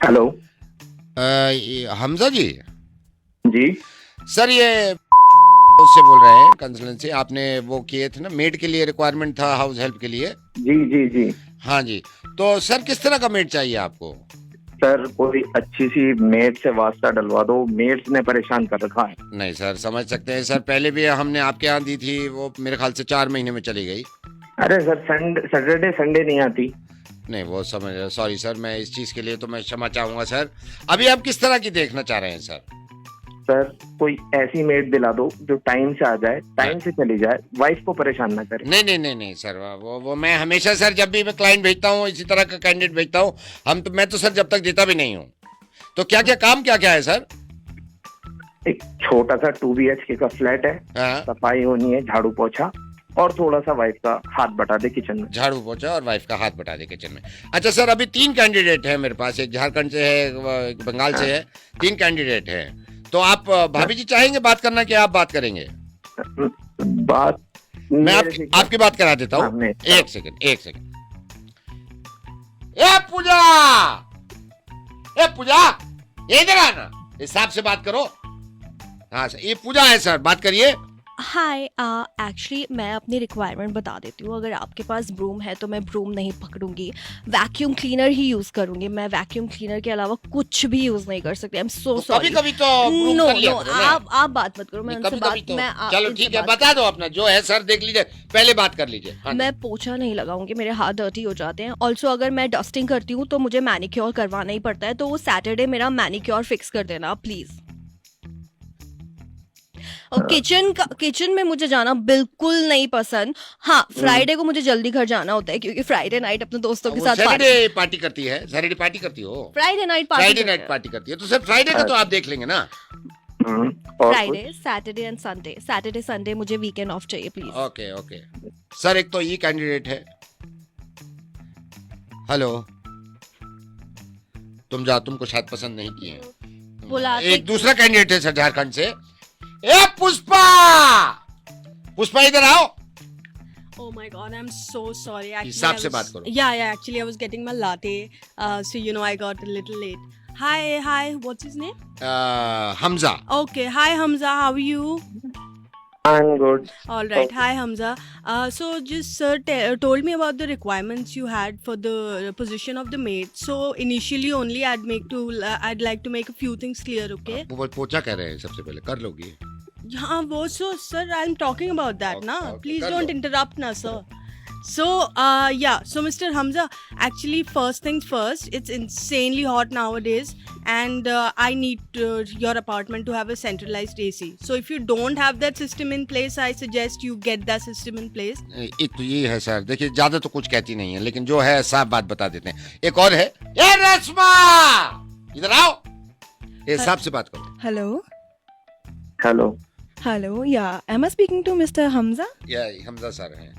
Hello. Hamza जी। जी sir ये उससे बोल रहे हैं कंसल्टेंसी, आपने वो किए थे ना मेड के लिए, रिक्वायरमेंट था हाउस हेल्प के लिए। जी जी जी। हाँ जी। तो सर किस तरह का मेड चाहिए आपको? सर कोई अच्छी सी मेड से वास्ता डलवा दो, मेड्स ने परेशान कर रखा है। नहीं सर, समझ सकते हैं सर, पहले भी हमने आपके यहाँ दी थी, वो मेरे ख्याल से 4 महीने में चली गई। अरे सर, सैटरडे संडे नहीं आती। नहीं वो समझ, सॉरी सर, मैं इस चीज़ के लिए तो मैं क्षमा चाहूँगा सर। अभी आप किस तरह की देखना चाह रहे हैं सर? सर कोई ऐसी मेड दिला दो जो टाइम से आ जाए, टाइम से चली जाए, वाइफ को परेशान ना करे। नहीं नहीं नहीं नहीं सर, वो मैं हमेशा सर, जब भी मैं क्लाइंट भेजता हूँ, इसी तरह का कैंडिडेट भेजता हूँ, मैं तो सर जब तक देता भी नहीं हूँ। तो क्या क्या काम क्या क्या है सर? एक छोटा सा 2 BHK का फ्लैट है, हाँ। सफाई होनी है, झाड़ू पोछा, और थोड़ा सा वाइफ का हाथ बटा दे किचन में। झाड़ू पोछा और वाइफ का हाथ बटा दे किचन में। अच्छा सर, अभी 3 कैंडिडेट हैं मेरे पास, एक झारखंड से है, एक बंगाल से है, 3 कैंडिडेट हैं। तो आप भाभी जी चाहेंगे बात करना कि आप बात करेंगे? बात मैं मेरे से आपकी बात करा देता हूँ। सामने। एक सेकंड, एक सेकंड। ए पूजा, ए पूजा, इधर आना, हिसाब से बात करो। हाँ सर, ये पूजा है सर, बात करिए। हाय, एक्चुअली मैं अपनी रिक्वायरमेंट बता देती हूँ। अगर आपके पास ब्रूम है तो मैं ब्रूम नहीं पकड़ूंगी, वैक्यूम क्लीनर ही यूज़ करूंगी। मैं वैक्यूम क्लीनर के अलावा कुछ भी यूज़ नहीं कर सकती। आई एम सो कभी सॉरी। कभी तो proof नो कर लिया नो, करो ना। आप बात मत करो। मैं उनसे कभी बात कभी तो मैं चलो उनसे ठीक है, बात- बता दो अपना जो है सर, देख लीजिए, पहले बात कर लीजिए। हाँ मैं पोछा नहीं लगाऊंगी, मेरे हाथ डर्टी हो जाते हैं। ऑल्सो अगर मैं डस्टिंग करती हूँ तो मुझे मैनिक्योर करवाना ही पड़ता है, तो वो सैटरडे मेरा मैनिक्योर फिक्स कर देना प्लीज़। और किचन में मुझे जाना बिल्कुल नहीं पसंद। हाँ, फ्राइडे को मुझे जल्दी घर जाना होता है क्योंकि फ्राइडे नाइट अपने दोस्तों के साथ सैटरडे पार्टी करती है, सैटरडे पार्टी करती हो? Friday night Friday night party करती है, तो सर फ्राइडे का तो आप देख लेंगे ना। और Friday, Saturday and Sunday. Saturday Sunday मुझे वीकेंड ऑफ चाहिए प्लीज। ओके ओके सर, एक तो ये कैंडिडेट है। हेलो, तुमको शायद पसंद नहीं किए। बोला एक दूसरा कैंडिडेट है सर झारखंड से। ए पुष्पा, पुष्पा इधर आओ। Oh my god, I'm so sorry. Actually, हिसाब से बात करो। Yeah, actually, I was getting my latte. So, I got a little late. Hi, what's his name? Hamza. Okay, hi Hamza, how are you? I am good. All right, hi Hamza. So, just sir told me about the requirements you had for the position of the maid. So, initially only I'd like to make a few things clear, okay? वो पोछा कह रहे हैं, सबसे पहले कर लोगी? Yeah, so sir, I'm talking about that, Okay, na. okay, Please kar don't lo. interrupt, na, sir. So, so Mr. Hamza, actually, first things first, it's insanely hot nowadays, and I need your apartment to have a centralized AC. So, if you don't have that system in place, I suggest you get that system in place. एक तो ये है sir, देखिए ज्यादा तो कुछ कहती नहीं है, लेकिन जो है साफ बात बता देते हैं। एक और है, ये रश्मा, इधर आओ, ये साफ से बात करो। Hello. Hello, yeah. Am I speaking to Mr. Hamza? ये हमजा सर हैं।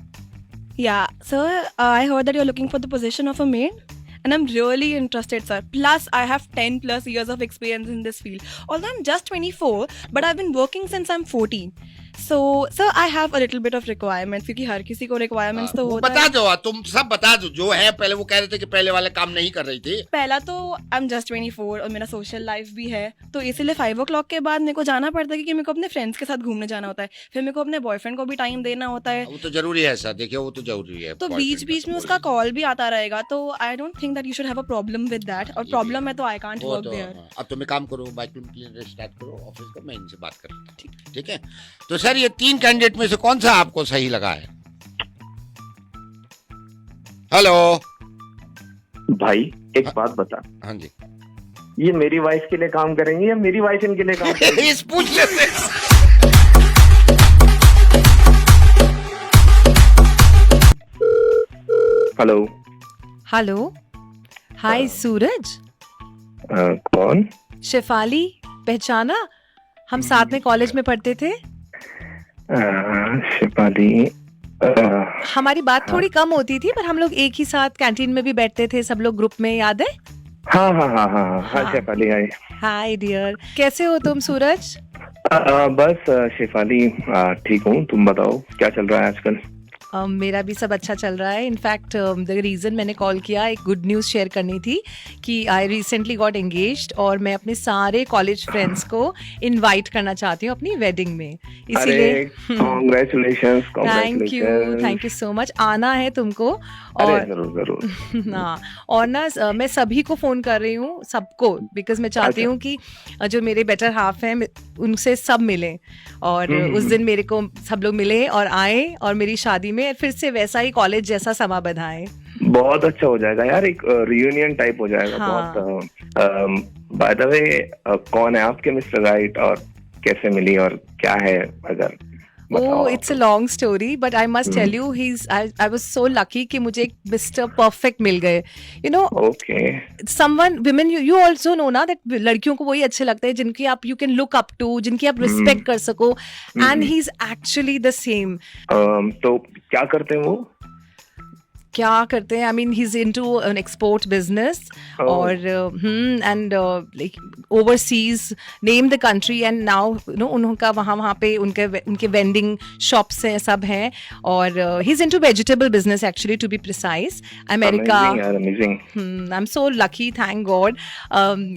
Yeah, sir, I heard that you're looking for the position of a maid. And I'm really interested, sir. Plus, I have 10 plus years of experience in this field. Although I'm just 24, but I've been working since I'm 14. So, sir, I have a little bit of requirements क्योंकि हर किसी को requirements तो वो होता बता है। दो, तुम सब बता दो जो है। पहले वो कह रहे थे कि पहले वाले काम नहीं कर रही थी। पहला तो I'm just 24 और मेरा सोशल लाइफ भी है, तो इसीलिए 5 o'clock के बाद मेरे को जाना पड़ता है क्योंकि मेरे को अपने फ्रेंड्स के साथ घूमने जाना होता है। फिर मेरे को अपने बॉयफ्रेंड को भी टाइम देना होता है, वो तो जरूरी है सर, देखिए वो तो जरूरी है। तो बीच बीच में उसका कॉल भी आता रहेगा। तो I don't think that you should have a problem with that, और प्रॉब्लम है तो आई कांट वो वर्क तो देयर। अब तुम एक काम करो, वैक्यूम क्लीनर स्टार्ट करो ऑफिस का, मैं इनसे बात कर लेता हूँ, ठीक है? तो सर ये 3 कैंडिडेट में से कौन सा आपको सही लगा है? हेलो भाई एक बात बता, हाँ जी। ये मेरी वाइफ के लिए काम करेंगे या मेरी वाइफ इनके लिए काम करेंगी? इस पूछ लेते। हेलो। हेलो, हाय सूरज, कौन? शेफाली, पहचाना? हम साथ में कॉलेज में पढ़ते थे। शिपाली। हमारी बात थोड़ी कम होती थी, पर हम लोग एक ही साथ कैंटीन में भी बैठते थे, सब लोग ग्रुप में, याद है? हाँ हाँ हाँ हाँ हाँ, शिपाली हाय। हाय डियर, कैसे हो तुम सूरज? बस शिफाली ठीक हूँ, तुम बताओ क्या चल रहा है आजकल? मेरा भी सब अच्छा चल रहा है. इनफैक्ट द रीज़न मैंने कॉल किया, एक गुड न्यूज़ शेयर करनी थी कि आई रिसेंटली गॉट एंगेज्ड और मैं अपने सारे कॉलेज फ्रेंड्स को इनवाइट करना चाहती हूँ अपनी वेडिंग में. इसीलिए congratulations. Thank you so much. आना है तुमको. अरे और जरूर जरूर. हाँ, और ना मैं सभी को फ़ोन कर रही हूँ, सबको, बिकॉज मैं चाहती हूँ कि जो मेरे बेटर हाफ हैं उनसे सब मिलें और उस दिन मेरे को सब लोग मिलें और आए और मेरी शादी में फिर से वैसा ही कॉलेज जैसा समा बधाएं. बहुत अच्छा हो जाएगा यार, एक रियूनियन टाइप हो जाएगा. हाँ. बहुत. बाय द वे, कौन है आपके मिस्टर राइट और कैसे मिली और क्या है, अगर Oh, it's a long story, but I must tell you, I was so lucky कि मुझे एक Mr. Perfect मिल गए. You know, okay. women, you also know ना that लड़कियों को वही अच्छे लगते हैं जिनकी आप you can look up to, जिनकी आप respect कर सको, and he's actually the same. तो क्या करते हैं वो? क्या करते हैं? I mean, he's into an export business और and like overseas, name the country, and now you know उनका वहाँ पे उनके vending shops हैं, सब हैं, और he's into vegetable business actually, to be precise. America. Amazing. I'm so lucky, thank God.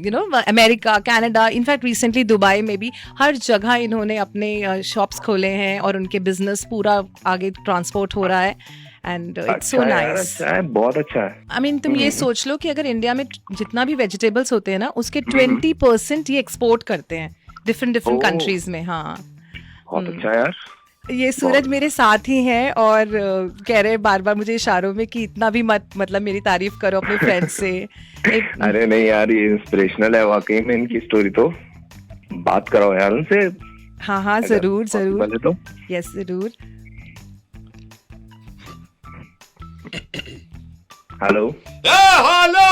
You know, America, Canada, in fact recently Dubai में भी हर जगह इन्होंने अपने shops खोले हैं और उनके business पूरा आगे transport हो रहा है. And it's so nice. अच्छा है, बहुत अच्छा है. I mean, तुम ये सोच लो कि अगर इंडिया में जितना भी वेजिटेबल्स होते हैं ना, उसके 20% ये एक्सपोर्ट करते हैं डिफरेंट कंट्रीज में. हाँ, बहुत अच्छा यार. ये सूरज मेरे साथ ही हैं और कह रहे बार बार मुझे इशारों में कि इतना भी मत, मतलब मेरी तारीफ करो अपने फ्रेंड से. अरे नहीं यार, ये इंस्पिरेशनल है वाकई में इनकी स्टोरी. तो बात कराओ यार उनसे. हाँ, जरूर जरूर. तो यस, जरूर. हेलो. हेलो,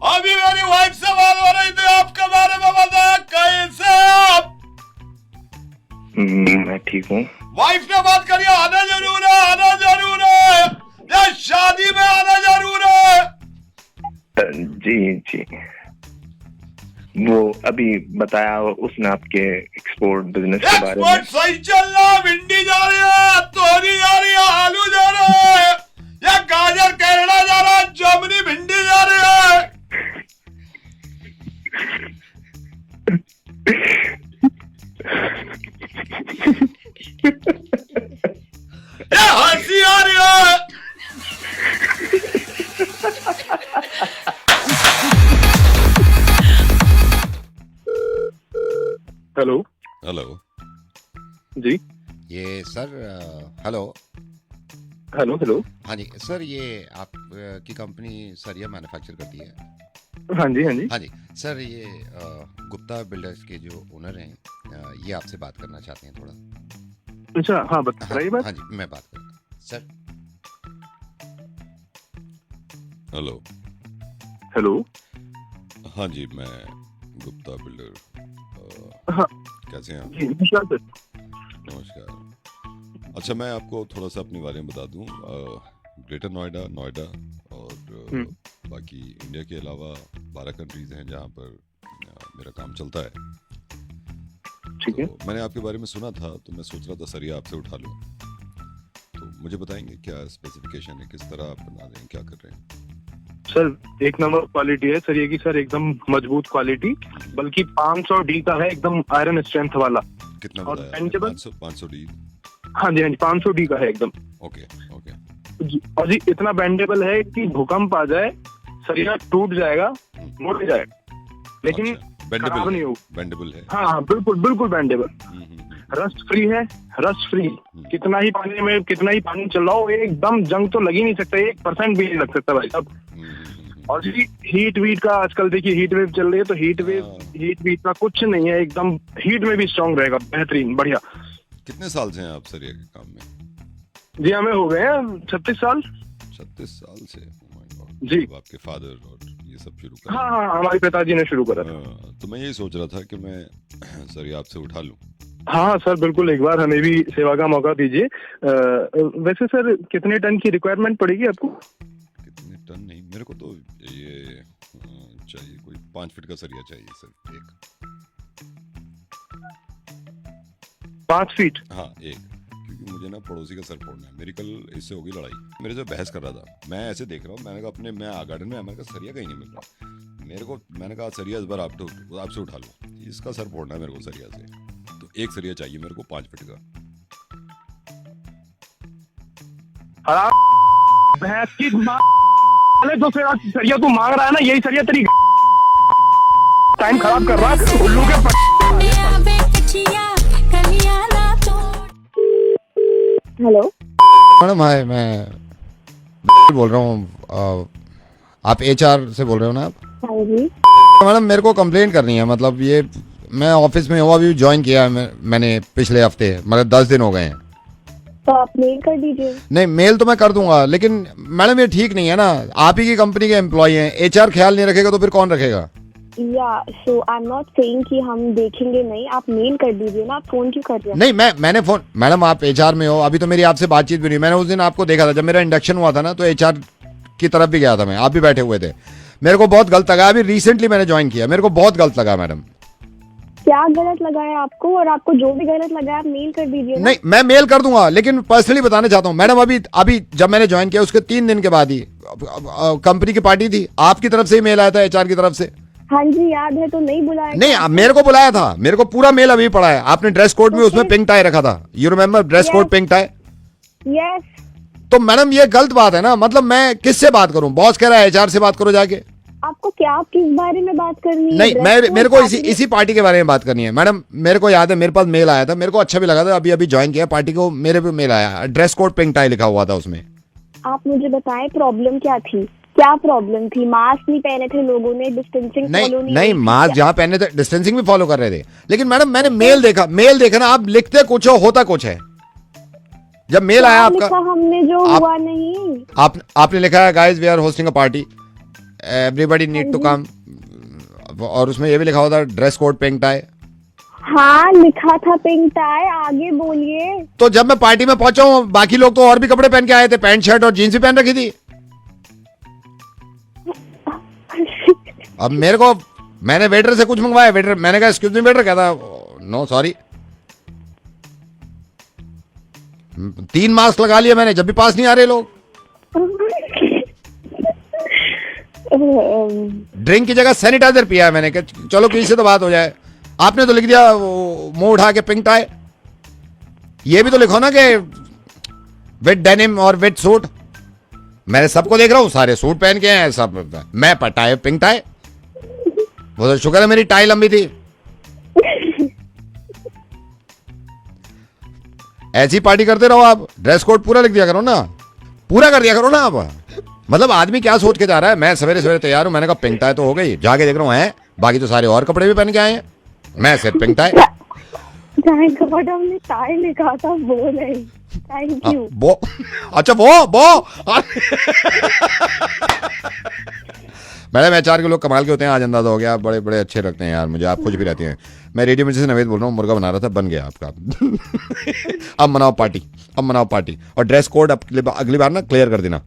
अभी मेरी वाइफ से बात हो रही थी, आपके बारे में बताया. कैसे आप? मैं ठीक हूँ. वाइफ ने बात करी, आना जरूर है, आना जरूर है, या शादी में आना जरूर है. जी. वो अभी बताया उसने आपके एक्सपोर्ट बिजनेस के बारे में. एक्सपोर्ट सही चल रहा. भिंडी जा रही है, तोरी जा रही है, आलू जा रहा है, या गाजर केरला जा रहा है, जमनी भिंडी जा रही है. ये हंसी आ रही है. हेलो. हेलो जी. ये सर, हेलो. हेलो. हाँ जी सर, ये आप की कंपनी सर ये मैन्युफैक्चर करती है? हाँ जी. हाँ जी सर, ये गुप्ता बिल्डर्स के जो ओनर हैं, ये आपसे बात करना चाहते हैं थोड़ा. अच्छा, हाँ बताइए बात. हाँ जी, मैं बात करता हूँ सर. हेलो. हाँ जी, मैं गुप्ता बिल्डर. हाँ. कैसे हैं आप? जी, नमस्कार. नमस्कार. अच्छा, मैं आपको थोड़ा सा अपने बारे में बता दूं. ग्रेटर नोएडा और बाकी इंडिया के अलावा 12 कंट्रीज हैं जहां पर मेरा काम चलता है. ठीक है. तो मैंने आपके बारे में सुना था, तो मैं सोच रहा था सर ये आपसे उठा लूं. तो मुझे बताएंगे क्या स्पेसिफिकेशन है, किस तरह आप बना रहे हैं, क्या कर रहे हैं? सर, एक नंबर क्वालिटी है सर ये की सर, एकदम मजबूत क्वालिटी, बल्कि 500D का है, एकदम आयरन स्ट्रेंथ वाला. कितना और बताया? 500D. हाँ जी, 500D का है एकदम. ओके. और जी इतना बेंडेबल है कि भूकंप आ जाए, सरिया टूट जाएगा, मुड़ जाएगा, लेकिन खराब नहीं होगा. बेंडेबल है. हाँ, बिल्कुल बेंडेबल. रस्ट फ्री है, रस्ट फ्री. कितना ही पानी चलाओ, एकदम जंग तो लग ही नहीं सकता, 1% भी नहीं लग सकता भाई साहब. और जी हीट वीट का आजकल देखिए, हीट वेव चल रही है, तो हीट वीट का कुछ नहीं है, एकदम हीट में भी स्ट्रांग रहेगा, बेहतरीन, बढ़िया. कितने साल से हैं आप सर ये काम में? जी हमें हो गए हैं 36 साल. 36 साल से? जी. आपके फादर और ये सब शुरू करा? हाँ, हमारे पिताजी ने शुरू करा था. तो मैं यही सोच रहा था कि मैं सर ये आपसे उठा लूं. हाँ सर, बिल्कुल, एक बार हमें भी सेवा का मौका दीजिए. वैसे सर कितने टन की रिक्वायरमेंट पड़ेगी आपको? कितने टन नहीं, मेरे को तो ये चाहिए कोई 5 फीट का सरिया चाहिए सर, एक. 5 फीट? हाँ, एक. क्योंकि कि मुझे ना पड़ोसी का सर फोड़ना है, मेरी कल इससे होगी लड़ाई, मेरे से बहस कर रहा था, मैं ऐसे देख रहा हूँ, मैंने कहा अपने मैं गार्डन में, मैंने कहा सरिया कहीं नहीं मिल रहा मेरे को, मैंने कहा सरिया इस बार आपसे उठा लो, इसका सर फोड़ना है मेरे को सरिया से, तो एक सरिया चाहिए मेरे को 5 फीट का। भैंस की माँ, जो सरिया तू मांग रहा है ना, यही सरिया तेरी टाइम खराब कर रहा है उल्लू के हेलो मैडम हाय, मैं बोल रहा हूँ, आप HR से बोल रहे हो ना आप? हाँ जी। मैडम मेरे को कंप्लेंट करनी है, मतलब ये मैं ऑफिस में हूँ, अभी ज्वाइन किया है मैंने पिछले हफ्ते, मतलब 10 दिन हो गए हैं। तो आप मेल कर दीजिए। नहीं मेल तो मैं कर दूंगा, लेकिन मैडम ये ठीक नहीं है ना, आप ही की कंपनी के एम्प्लॉय हैं, HR ख्याल नहीं रखेगा तो फिर कौन रखेगा? या सो आई एम नॉट सेइंग कि हम देखेंगे नहीं, आप मेल कर दीजिए ना, आप फोन क्यों कर रहे हैं? नहीं मैंने फोन, मैडम आप HR में हो, अभी तो मेरी आपसे बातचीत भी नहीं, मैंने उस दिन आपको देखा था जब मेरा इंडक्शन हुआ था ना, तो HR की तरफ भी गया था मैं, आप भी बैठे हुए थे, मेरे को बहुत गलत लगा, अभी रिसेंटली मैंने ज्वाइन किया, मेरे को बहुत गलत लगा मैडम। क्या गलत लगा है आपको? और आपको जो भी गलत लगा है आप मेल कर दीजिए। नहीं मैं मेल कर दूंगा, लेकिन पर्सनली बताना चाहता हूँ मैडम, अभी जब मैंने ज्वाइन किया उसके 3 दिन के बाद ही कंपनी की पार्टी थी, आपकी तरफ से ही मेल आया था HR की तरफ से। हाँ जी याद है, तो नहीं बुलाया? नहीं मेरे को बुलाया था, मेरे को पूरा मेल अभी पड़ा है, आपने ड्रेस कोड में उसमें पिंक टाई रखा था, you remember dress code pink tie? Yes. तो मैडम ये गलत बात है ना, मतलब मैं किससे बात करूं? बॉस कह रहा है HR से बात करो जाके। आपको क्या, किस बारे में बात करनी है? नहीं मेरे को इसी पार्टी के बारे में बात करनी है मैडम। मेरे को याद है मेरे पास मेल आया था, मेरे को अच्छा भी लगा था, अभी ज्वाइन किया पार्टी को, मेरे पे मेल आया, ड्रेस कोड पिंक टाई लिखा हुआ था उसमें। आप मुझे बताएं प्रॉब्लम क्या थी? क्या प्रॉब्लम थी? मास्क नहीं पहने थे लोगों ने, डिस्टेंसिंग फॉलो नहीं मास्क जहाँ पहने थे डिस्टेंसिंग भी फॉलो कर रहे थे, लेकिन मैडम मैंने मेल देखा ना, आप लिखते कुछ हो होता कुछ है। जब मेल आया आपका, हमने जो हुआ नहीं, आपने लिखा है guys we are hosting a party, everybody need to come, और उसमें ये भी लिखा हुआ था ड्रेस कोड पिंक टाई। हाँ लिखा था पिंक टाई, आगे बोलिए। तो जब मैं पार्टी में पहुंचा हूँ, बाकी लोग तो और भी कपड़े पहन के आए थे, पैंट शर्ट और जीन्स भी पहन रखी थी। अब मेरे को, मैंने वेटर से कुछ मंगवाया, वेटर मैंने कहा एक्सक्यूज मी वेटर, कहता नो सॉरी। 3 मास्क लगा लिया मैंने, जब भी पास नहीं आ रहे लोग। ड्रिंक की जगह सैनिटाइजर पिया है मैंने, चलो किसी से तो बात हो जाए। आपने तो लिख दिया मुंह उठा के पिंक टाई, ये भी तो लिखो ना कि विद डेनिम और विद सूट। मैंने सबको देख रहा हूँ, सारे सूट पहन के हैं सब, मैं पटाए पिंक टाई। वो तो शुक्र है मेरी टाई लंबी थी। ऐसी पार्टी करते रहो आप, ड्रेस कोड पूरा लिख दिया करो ना, पूरा कर दिया करो ना आप। मतलब आदमी क्या सोच के जा रहा है, मैं सवेरे सवेरे तैयार हूं, मैंने कहा पिंक टाई तो हो गई, जाके देख रहा हूँ है बाकी तो सारे और कपड़े भी पहन के आए हैं, मैं सिर्फ पिंक टाई। थैंक गॉड हमने टाई लिखा था, वो नहीं। Thank you. वो अच्छा वो मैडम HR के लोग कमाल के होते हैं, आज अंदाजा हो गया, आप बड़े बड़े अच्छे लगते हैं यार मुझे, आप खुश भी रहती हैं। मैं रेडियो में से नवेद बोल रहा हूँ, मुर्गा बना रहा था, बन गया आपका। अब मनाओ पार्टी, और ड्रेस कोड अगली बार ना क्लियर कर देना।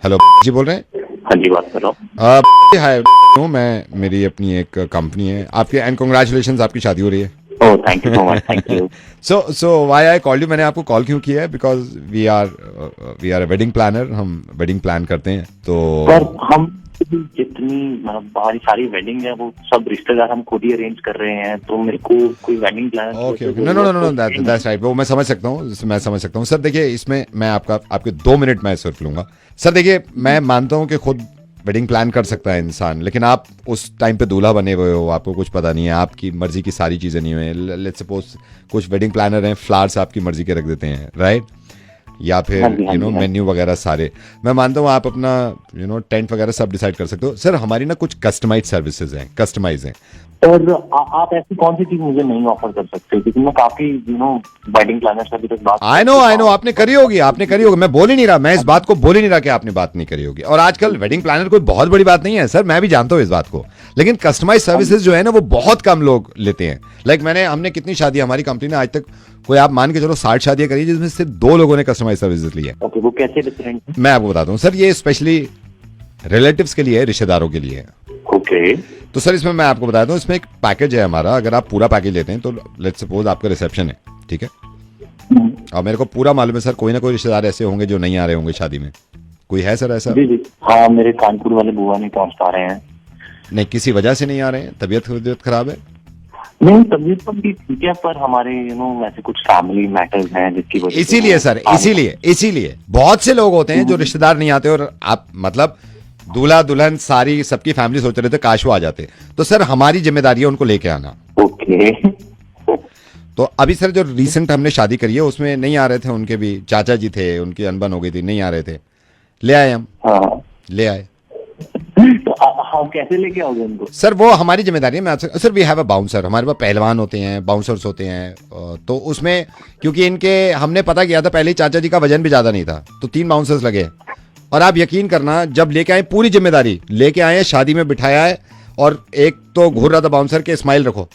हेलो जी बोल रहे हैं? हाँ जी बात कर रहा हूँ। हाय मैं, मेरी अपनी एक कंपनी है आपके, एंड कांग्रेचुलेशंस आपकी शादी हो रही है। Oh, thank you so much. Thank you. So why I called you, मैंने आपको कॉल क्यों किया है? Because we are a wedding planner, हम wedding plan करते हैं। तो सर हम जितनी हमारी सारी वेडिंग है वो सब रिश्तेदार हम खुद ही अरेंज कर रहे हैं, तो मेरे को कोई wedding plan. Okay no that's right, वो मैं समझ सकता हूँ सर। देखिए इसमें मैं आपके 2 मिनट मैं सिर्फ लूंगा सर। देखिए मैं मानता हूँ कि खुद वेडिंग प्लान कर सकता है इंसान, लेकिन आप उस टाइम पे दूल्हा बने हुए हो, आपको कुछ पता नहीं है, आपकी मर्जी की सारी चीज़ें नहीं हुई। लेट्स सपोज कुछ वेडिंग प्लानर हैं, फ्लावर्स आपकी मर्जी के रख देते हैं, राइट? या फिर मेन्यू वगैरह सारे, मैं मानता हूँ आप अपना टेंट वगैरह सब डिसाइड कर सकते हो। सर हमारी ना कुछ कस्टमाइज सर्विसेज हैं, कस्टमाइज हैं। और आप ऐसी कौन सी चीज मुझे नहीं ऑफर कर सकते, क्योंकि मैं काफी वेडिंग प्लानर से अभी तक बात। आई नो आपने करी होगी, मैं बोल ही नहीं रहा, मैं इस बात को बोल ही नहीं रहा कि आपने बात नहीं करी होगी। और आजकल वेडिंग प्लानर कोई बहुत बड़ी बात नहीं है सर, मैं भी जानता हूँ इस बात को, लेकिन कस्टमाइज सर्विसेज जो है ना वो बहुत कम लोग लेते हैं। लाइक हमने कितनी शादी, हमारी कंपनी ने आज तक कोई आप मान के चलो 60 शादियां करी, जिसमें सिर्फ 2 लोगों ने कस्टमाइज सर्विसेज ली है। ओके, वो कैसे डिफरेंट? मैं आपको बताता हूँ सर, ये स्पेशली रिलेटिव्स के लिए, रिश्तेदारों के लिए। ओके तो सर इसमें मैं आपको बताता हूँ, इसमें एक पैकेज है हमारा। अगर आप पूरा पैकेज लेते हैं तो लेट्स सपोज आपका रिसेप्शन है, ठीक है, और मेरे को पूरा मालूम है सर कोई ना कोई रिश्तेदार ऐसे होंगे जो नहीं आ रहे होंगे शादी में, कोई है सर ऐसा? जी जी हाँ, मेरे कानपुर वाले बुआ नहीं पहुंच पा रहे हैं। नहीं, किसी वजह से नहीं आ रहे हैं, तबीयत खराब है? नहीं, तबीयत तो भी ठीक है, पर हमारे वैसे कुछ फैमिली मैटर्स हैं जिसकी वजह से इसीलिए सर, इसीलिए बहुत से लोग होते हैं जो रिश्तेदार नहीं आते, और आप मतलब दूल्हा दुल्हन सारी सबकी फैमिली सोच रहे थे काश वो आ जाते। तो सर हमारी जिम्मेदारी है उनको लेके आना। ओके। तो अभी सर जो रिसेंट हमने शादी करी है उसमें नहीं आ रहे थे, उनके भी चाचा जी थे, उनकी अनबन हो गई थी, नहीं आ रहे थे, ले आए हम। हाँ, ले आए। तो हम कैसे लेके आओगे उनको? सर वो हमारी जिम्मेदारी है। मैं आपसे sir, we have a bouncer, हमारे पास पहलवान होते हैं, बाउंसर्स होते हैं, तो उसमें क्योंकि इनके हमने पता किया था पहले ही चाचा जी का वजन भी ज्यादा नहीं था, तो 3 बाउंसर्स लगे। और आप यकीन करना, जब लेके आए पूरी जिम्मेदारी लेके आए, शादी में बिठाया है, और एक तो घूर रहा था बाउंसर के स्माइल रखो।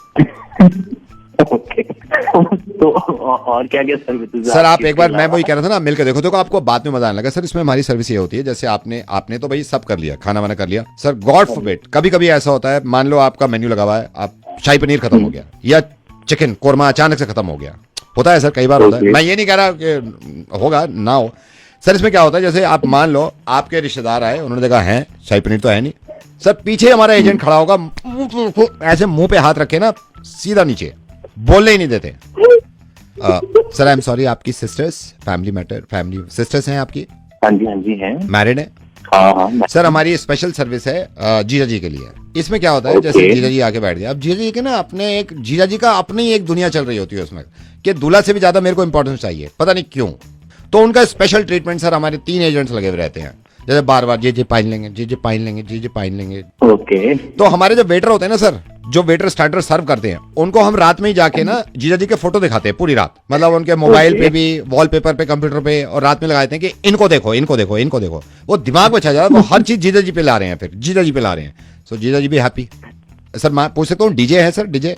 तो और क्या क्या सर्विसेज सर आप एक बार, मैं वही कह रहा था ना, मिलकर देखो, तो आपको बात में मजा आने लगा। सर इसमें हमारी सर्विस ये होती है, जैसे आपने तो भाई सब कर लिया, खाना वाना कर लिया सर, गॉड फॉरबिड कभी कभी ऐसा होता है, मान लो आपका मेन्यू लगा हुआ है, आप शाही पनीर खत्म हो गया या चिकन कोरमा अचानक से खत्म हो गया, होता है सर, कई बार होता है। मैं ये नहीं कह रहा कि होगा ना हो। सर इसमें क्या होता है, जैसे आप मान लो आपके रिश्तेदार आए, उन्होंने देखा है शाही पनीर तो है नहीं, सर पीछे हमारा एजेंट खड़ा होगा, ऐसे मुंह पे हाथ रखे ना, सीधा नीचे, बोलने ही नहीं देते। सर आई एम सॉरी, आपकी sisters, family matter, family sisters हैं आपकी? हाँ जी हैं। मैरिड है? हाँ। सर हमारी स्पेशल सर्विस है जीजा जी के लिए। इसमें क्या होता है, जैसे जीजा जी आके बैठ गए, अब जीजा जी के ना अपने एक, जीजा जी का अपनी एक दुनिया चल रही होती है उसमें, कि दूल्हा से भी ज्यादा मेरे को इंपॉर्टेंस चाहिए, पता नहीं क्यों। तो उनका स्पेशल ट्रीटमेंट सर, हमारे 3 एजेंट्स लगे हुए रहते हैं, जैसे बार बार जी पाइन लेंगे, जी पाइन लेंगे, जी पाइन लेंगे। ओके। तो हमारे जो वेटर होते हैं ना सर, जो वेटर स्टार्टर सर्व करते हैं, उनको हम रात में ही जाके ना जीजा जी के फोटो दिखाते हैं पूरी रात, मतलब उनके मोबाइल पे भी, वॉलपेपर पे, कंप्यूटर पे, और रात में लगाते हैं कि इनको देखो, इनको देखो, इनको देखो। वो दिमाग में छा जाता है, वो हर चीज जीजा जी पे ला रहे हैं, फिर जीजा जी पे ला रहे हैं। सो जीजा जी भी हैप्पी। सर मैं पूछ सकता हूँ, डीजे है सर? डीजे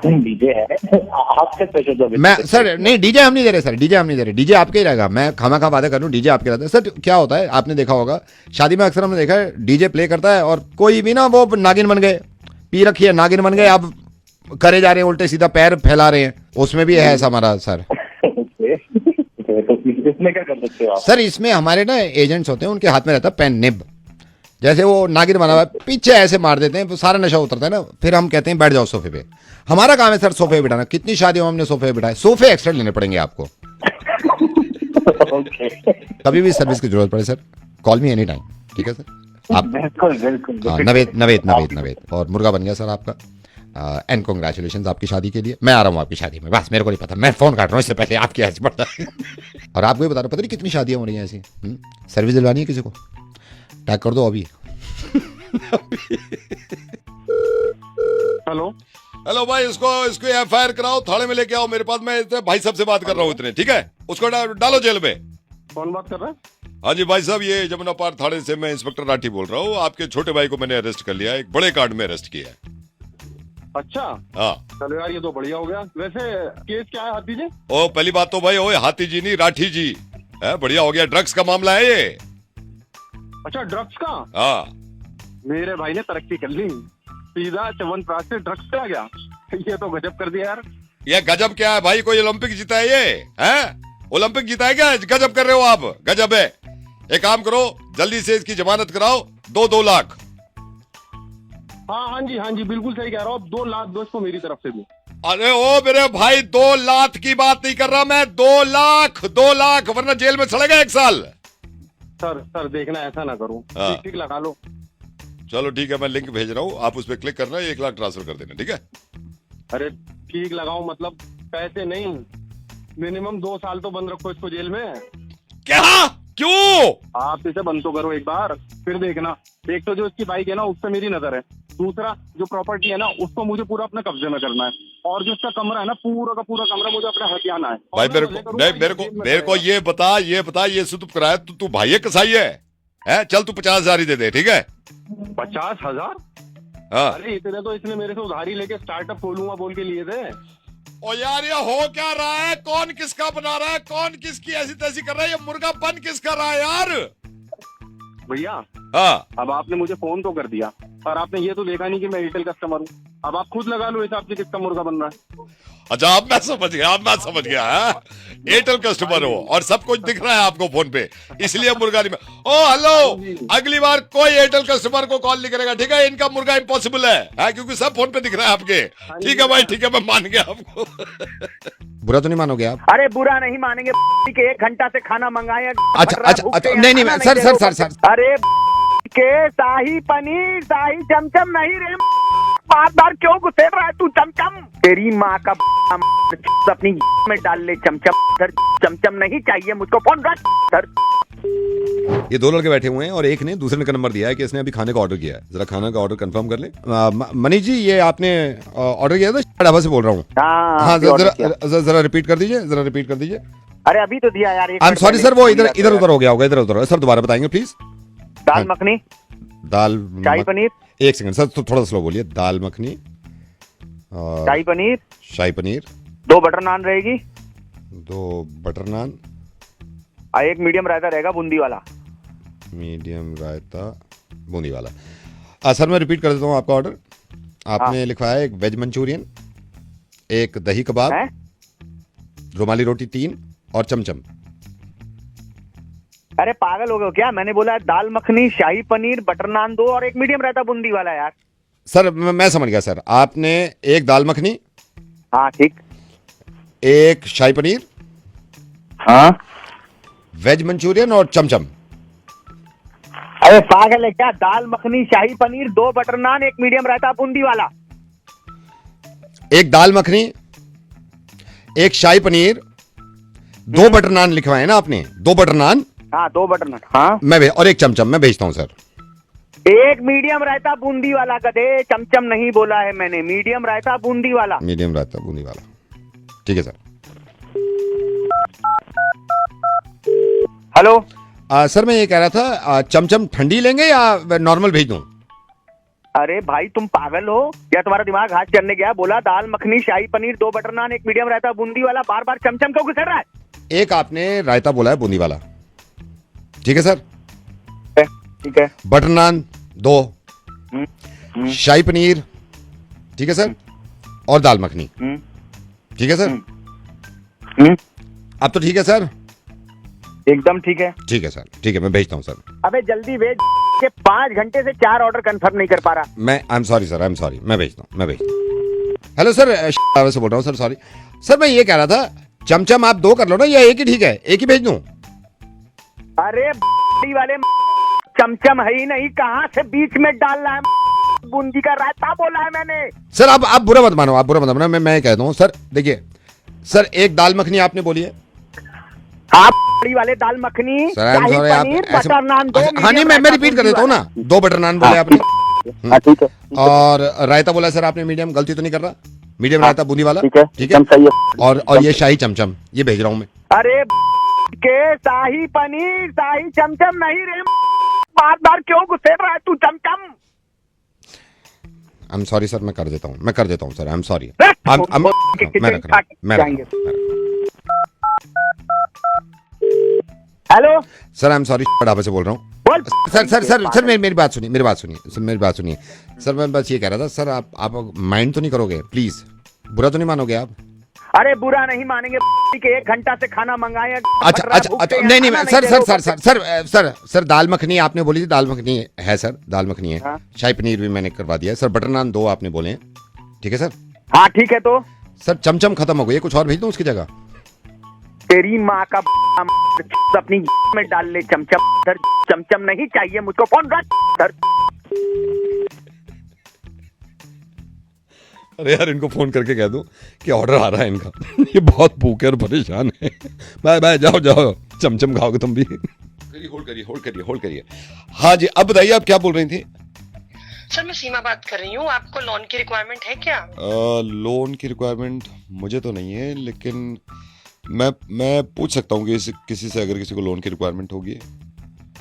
डीजे है आपके स्पेशल? मैं सर नहीं, डीजे हम नहीं दे रहे सर, डीजे हम नहीं दे रहे, डीजे आपके ही रहेगा। मैं खामा खा वादा कर लूँ, डीजे आपके रहता है। सर क्या होता है, आपने देखा होगा शादी में अक्सर हमने देखा है, डीजे प्ले करता है और कोई भी ना, वो नागिन बन गए, पी रखी है, नागिन बन गए, अब करे जा रहे हैं उल्टे सीधा, पैर फैला रहे हैं, उसमें भी है ऐसा हमारा सर। इसमें क्या कर सकते हो आप? सर इसमें हमारे ना एजेंट्स होते हैं, उनके हाथ में रहता है पेन निब, जैसे वो नागिन बना हुआ है, पीछे ऐसे मार देते हैं, सारा नशा उतरता है ना, फिर हम कहते हैं बैठ जाओ सोफे पे। हमारा काम है सर सोफे पे बिठाना। कितनी शादियों में हमने सोफे पे बिठाए, सोफे एक्स्ट्रा लेने पड़ेंगे आपको। कभी भी सर्विस की जरूरत पड़े sir, call me any time, ठीक है सर? आप नवेद और मुर्गा बन गया सर आपका। एंड कॉन्ग्रेचुलेशन आपकी शादी के लिए। मैं आ रहा हूँ आपकी शादी में, बस मेरे को नहीं पता, मैं फोन काट रहा हूँ, इससे पहले आपकी ऐसी पड़ता है। और आपको भी बता रहा हूँ, पता नहीं कितनी शादियां हो रही हैं ऐसी। सर्विस दिलवानी है किसी को, टैग कर दो अभी। हेलो भाई, इसको एफआईआर कराओ, थाने में लेके आओ मेरे पास, मैं भाई साहब से बात कर रहा हूँ इतने, ठीक है? उसको डालो जेल में। कौन बात कर रहा है? हाँ जी भाई साहब, ये जमुना पार थाने से मैं इंस्पेक्टर राठी बोल रहा हूँ। आपके छोटे भाई को मैंने अरेस्ट कर लिया है, एक बड़े कार्ड में अरेस्ट किया है। अच्छा, हाँ चलो यार, ये तो बढ़िया हो गया। वैसे केस क्या है हाथी जी? ओ पहली बात तो भाई, ओए हाथी जी नहीं, राठी जी है, बढ़िया हो गया। ड्रग्स का मामला है ये। अच्छा, ड्रग्स का? हाँ, मेरे भाई ने तरक्की कर ली, सीधा च्यवनप्राश से ड्रग्स पे आ गया। ये तो गजब कर दिया यार। ये गजब क्या है भाई, कोई ओलंपिक जीता है ये? हैं? ओलंपिक जीता है क्या? गजब कर रहे हो आप, गजब है। एक काम करो, जल्दी से इसकी जमानत कराओ, 2 लाख। हाँ जी, बिल्कुल सही कह रहा हूँ। 2 लाख दो इसको मेरी तरफ से भी। अरे ओ मेरे भाई, 2 लाख की बात नहीं कर रहा मैं, 2 लाख, वरना जेल में सड़ेगा 1 साल। सर देखना, ऐसा ना करो, ठीक लगा लो। चलो ठीक है, मैं लिंक भेज रहा हूँ, आप उस पर क्लिक करना, 1 लाख ट्रांसफर कर देना, ठीक है? अरे ठीक लगाओ, मतलब पैसे नहीं, मिनिमम 2 साल तो बंद रखो इसको जेल में। क्या? क्यों? आप इसे बंद तो करो एक बार, फिर देखना। एक तो जो इसकी बाइक है ना, उस पर मेरी नजर है। दूसरा, जो प्रॉपर्टी है ना, उसको मुझे पूरा अपने कब्जे में करना है। और जो इसका कमरा है ना, पूरा का पूरा कमरा मुझे अपने हथियाना है। भाई मेरे को ये बता, ये शुद्ध कराया तू भाई है कसाई है? चल तू 50,000 ही दे दे, ठीक है? 50,000? हाँ। अरे इतने तो इसने मेरे से उधारी लेके स्टार्टअप खोलूंगा बोल के लिए थे। ओ यार, ये हो क्या रहा है? कौन किसका बना रहा है? कौन किसकी ऐसी तैसी कर रहा है? ये मुर्गा बन किसका रहा है यार? भैया, हाँ, अब आपने मुझे फोन तो कर दिया, और आपने ये तो देखा नहीं कि मैं एयरटेल कस्टमर हूँ। अब आप खुद लगा लो हिसाब से किसका मुर्गा बन रहा है। अच्छा, अब मैं समझ गया हाँ? एयरटेल कस्टमर हो और सब कुछ दिख रहा है आपको फोन पे, इसलिए मुर्गा नहीं। ओ हेलो, अगली बार कोई एयरटेल कस्टमर को कॉल नहीं करेगा, ठीक है? इनका मुर्गा इम्पॉसिबल है, क्योंकि सब फोन पे दिख रहा है आपके। ठीक है भाई, ठीक है, मैं मान गया आपको। बुरा तो नहीं मानोगे आप? अरे बुरा नहीं मानेंगे के 1 घंटा से खाना मंगाए। अच्छा, नहीं सर। अरे के शाही पनीर, शाही चमचम नहीं रे, बार क्यों गुस्से रहा है तू? चमचम तेरी माँ का अपनी में डाल ले चमचम। सर चमचम नहीं चाहिए मुझको, फोन रख सर। ये 2 लड़के बैठे हुए हैं और एक ने दूसरे का नंबर दिया है कि इसने अभी खाने का ऑर्डर किया है। जरा खाना का ऑर्डर कंफर्म कर ले। मनीष जी, ये आपने ऑर्डर किया था? ढाबा से बोल रहा हूँ। हाँ, जरा रिपीट कर दीजिए। अरे अभी तो दिया यार। आई एम सॉरी सर, वो इधर उधर हो गया होगा, इधर उधर। सर दोबारा बताएंगे please. Dal makhani, shahi paneer. 1 second sir, तो थोड़ा स्लो बोलिए। दाल मखनी, शाही पनीर, 2 बटर नान रहेगी, 2 बटर नान, और 1 मीडियम रायता रहेगा बूंदी वाला। मीडियम रायता बूंदी वाला। सर मैं रिपीट कर देता हूँ आपका ऑर्डर। आपने लिखवाया है 1 वेज मंचूरियन, 1 दही कबाब, रुमाली रोटी 3 और चमचम। अरे पागल हो गए क्या? मैंने बोला दाल मखनी, शाही पनीर, बटर नान 2 और 1 मीडियम रायता बूंदी वाला यार। सर मैं समझ गया सर। आपने 1 दाल मखनी, हाँ ठीक, 1 शाही पनीर, हाँ, वेज मंचूरियन और चमचम। अरे पागल है क्या? दाल मखनी, शाही पनीर, 2 बटर नान, 1 मीडियम रायता बूंदी वाला। 1 दाल मखनी, 1 शाही पनीर, 2 बटर नान लिखवाए ना आपने? 2 बटर नान, हाँ 2 बटर नान, हाँ, और 1 चमचम मैं भेजता हूँ सर। 1 मीडियम रायता बूंदी वाला। गधे, चमचम नहीं बोला है मैंने, मीडियम रायता बूंदी वाला। मीडियम रायता बूंदी वाला, ठीक है सर। हेलो सर मैं ये कह रहा था, चमचम ठंडी लेंगे या नॉर्मल भेज दूं? अरे भाई तुम पागल हो या तुम्हारा दिमाग हाथ चलने गया? बोला दाल मखनी, शाही पनीर, 2 बटर नान, 1 मीडियम रायता बूंदी वाला, बार बार चमचम क्यों घुसर रहा है? 1 आपने रायता बोला है बूंदी वाला, ठीक है सर? ठीक है। बटर नान 2, शाही पनीर, ठीक है सर, और दाल मखनी, ठीक है सर? अब तो ठीक है सर? एकदम ठीक है। ठीक है सर, ठीक है, मैं भेजता हूँ सर। अबे जल्दी भेज के 5 घंटे से 4 ऑर्डर कंफर्म नहीं कर पा रहा। आई एम सॉरी सर, मैं भेजता हूँ। हेलो सर, से बोल रहा हूँ सर, सॉरी सर। मैं ये कह रहा था, चमचम आप 2 कर लो ना, या 1 ही ठीक है? 1 ही भेज दूं? अरे वाले चमचम है ही नहीं, कहाँ से बीच में डाल रहा है? बूंदी का रायता बोला है मैंने। सर आप बुरा मत मानो, मैं कहता हूँ सर। देखिए सर, 1 दाल मखनी आपने बोली है। हाँ वाले दाल मखनी, शाही पनीर, बटर नान 2। हाँ नहीं, मैं रिपीट कर देता हूँ ना। 2 बटर नान बोले आपने, ठीक है। और रायता बोला सर आपने मीडियम, गलती तो नहीं कर रहा? मीडियम रायता बूंदी वाला, ठीक है? सही है। और ये शाही चमचम, ये भेज रहा हूँ मैं। अरे के शाही पनीर, शाही चमचम नहीं रे, बार क्यों गुस्से रहा है तू? चमचम। आई एम सॉरी सर, मैं कर देता हूँ sir. I am sorry. Hello sir, I am sorry, ढाबे से बोल रहा हूँ। सर मेरी बात सुनिए। सर मैं बस ये कह रहा था सर, आप माइंड तो नहीं करोगे प्लीज? बुरा तो नहीं मानोगे आप? अरे बुरा नहीं मानेंगे के 1 घंटा से खाना मंगाए। अच्छा, नहीं सर दाल मखनी आपने बोली थी, दाल मखनी है सर, दाल मखनी है। शाही पनीर भी मैंने करवा दिया है सर। बटर नान 2 आपने बोले हैं, ठीक है सर? हाँ ठीक है। तो सर चमचम खत्म हो गई है, कुछ और भेज दूं उसकी जगह? तेरी माँ का अपनी में डाल ले चमचम। सर चमचम नहीं चाहिए मुझको, फोन रख सर। अरे यार, इनको फोन करके कह दूं कि ऑर्डर आ रहा है इनका। ये बहुत भूखे और परेशान है। बाय, जाओ चमचम खाओगे तुम भी। होल्ड करिए। हाँ जी, अब बताइए आप क्या बोल रही थी? सर मैं सीमा बात कर रही हूँ, आपको लोन की रिक्वायरमेंट है क्या? लोन की रिक्वायरमेंट मुझे तो नहीं है, लेकिन मैं पूछ सकता हूँ कि किसी से, अगर किसी को लोन की रिक्वायरमेंट होगी।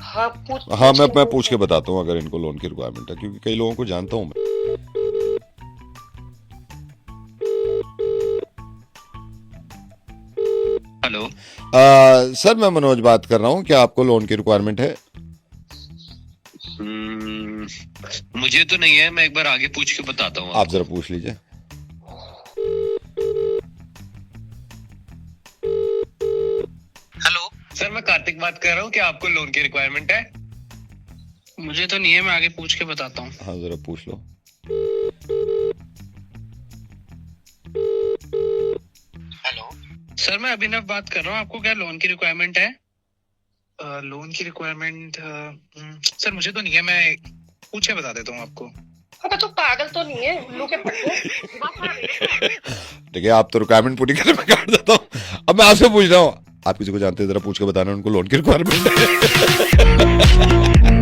हाँ मैं पूछ के बताता हूँ अगर इनको लोन की रिक्वायरमेंट है, क्योंकि कई लोगों को जानता हूँ मैं। हेलो सर, मैं मनोज बात कर रहा हूँ। क्या आपको लोन की रिक्वायरमेंट है? मुझे तो नहीं है, मैं एक बार आगे पूछ के बताता हूँ आप जरा पूछ लीजिए। हेलो सर, मैं कार्तिक बात कर रहा हूँ। क्या आपको लोन की रिक्वायरमेंट है? मुझे तो नहीं है, मैं आगे पूछ के बताता हूँ। हाँ जरा पूछ लो। हेलो सर, मैं अभिनव बात कर रहा हूँ। आपको क्या लोन की रिक्वायरमेंट है? लोन की रिक्वायरमेंट सर मुझे तो नहीं है, मैं पूछ के बता देता हूँ आपको। अबे तू पागल तो नहीं है उल्लू के पट्टे? ठीक है, आप तो रिक्वायरमेंट पूरी करें, मैं काट देता हूँ। अब मैं आपसे पूछ रहा हूँ, आप किसी को जानते हैं, जरा पूछ के बताना उनको लोन की रिक्वायरमेंट है।